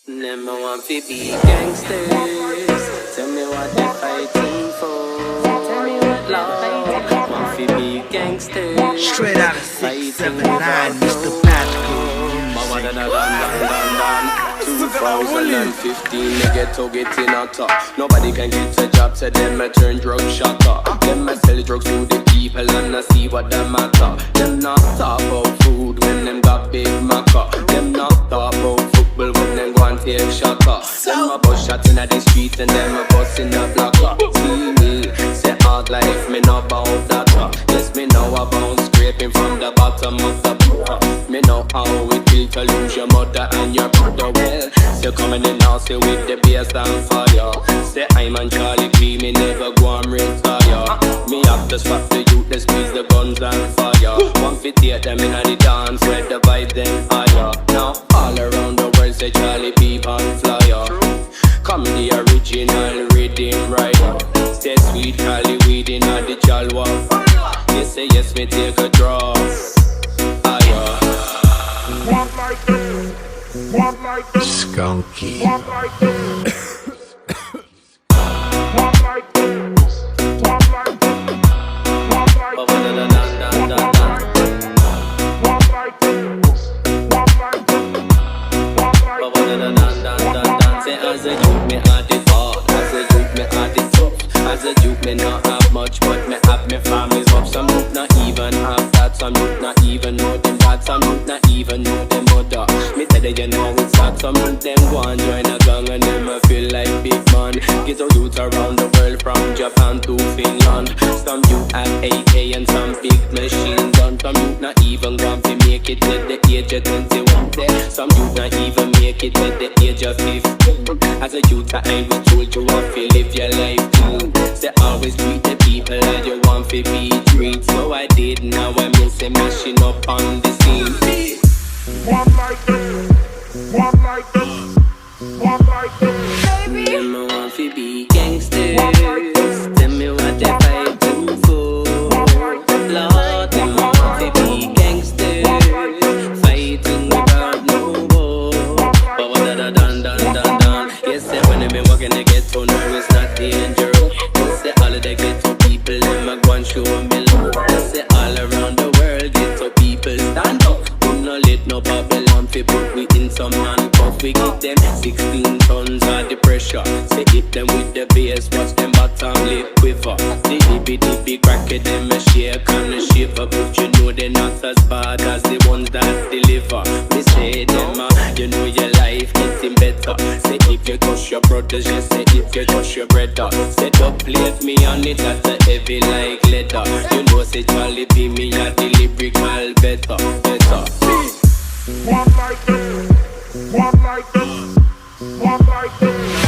Them I want to be gangsters. Tell me what they fighting for. Lord, want to be gangsters. Straight out of 679, Mr. Patco. 2015, they get to get in a top. Nobody can get a job, so them a turn drug shotter. Them a sell drugs to the people and I see what them matter. Them not talk about food when them got big maca. Them not talk about football when them go and take shotter. Them a bus shot in the street and them a bus in the blocker. See me, say hard life, me know about that. Yes, me know about scraping from the bottom of the pool. Me know how it feels to lose your mother and your brother. Well, still coming in now, still with the bass and fire. Say I'm on Charlie Clee, me never go and retire. Me have to stop the youth, they squeeze the guns and fire. One fit take them in the dance, where the vibe then higher. Now all around the world say Charlie Peep and Flyer. Come the original rhythm rider. Stay sweet, Cali weed in the jalwa. Yes, say yes, me take a draw. Walk like this, walk like this, Skunky. walk like this, walk like this, walk like this, walk like this, walk like this, walk like this, walk like this. Say as a youth me had it hard, as a youth me had it tough. As a youth me not have much, but me have me family's up. Some youth not even have that, some youth not even know them dad, some youth not even know them mother. Me tell you know it's hard, some youth them go and join a gang and them a feel like big man. Get a youth around the world from Japan to Finland. Some youth have AK and some big machine gun. Some youth not even going to make it at the age of 21. Some youth not even make it at the age of 15. As a youth I ain't been told you want to live your life too. Say always treat the people as you want to be treated. So I did, now I'm missing mashing up on the scene. Walk like this, walk like this, walk like this. Them I want to be gangsters. Tell me what they fighting for. Lord, them I want to be gangsters. Fighting without no war. But what dun. Yes, say when they been walking they get to know it's not dangerous. Yes, say all of the ghetto people them a go and show me love. Yes, say all around the world ghetto people stand up. We no let no Babylon fi put we in some handcuff. We give them 16 tons of the pressure. Say hit them with the bass, watch them bottom lip quiver. The hippy crack it them a shake and a shiver. But you know they not as bad as the ones that deliver. Me say them you know your life getting better. Say if you touch your brothers, just say if you touch your brother. Set up plate me on it at the heavy like leather. You know say Charlie be me at the lyrical better. Walk like this, walk like this, walk like this.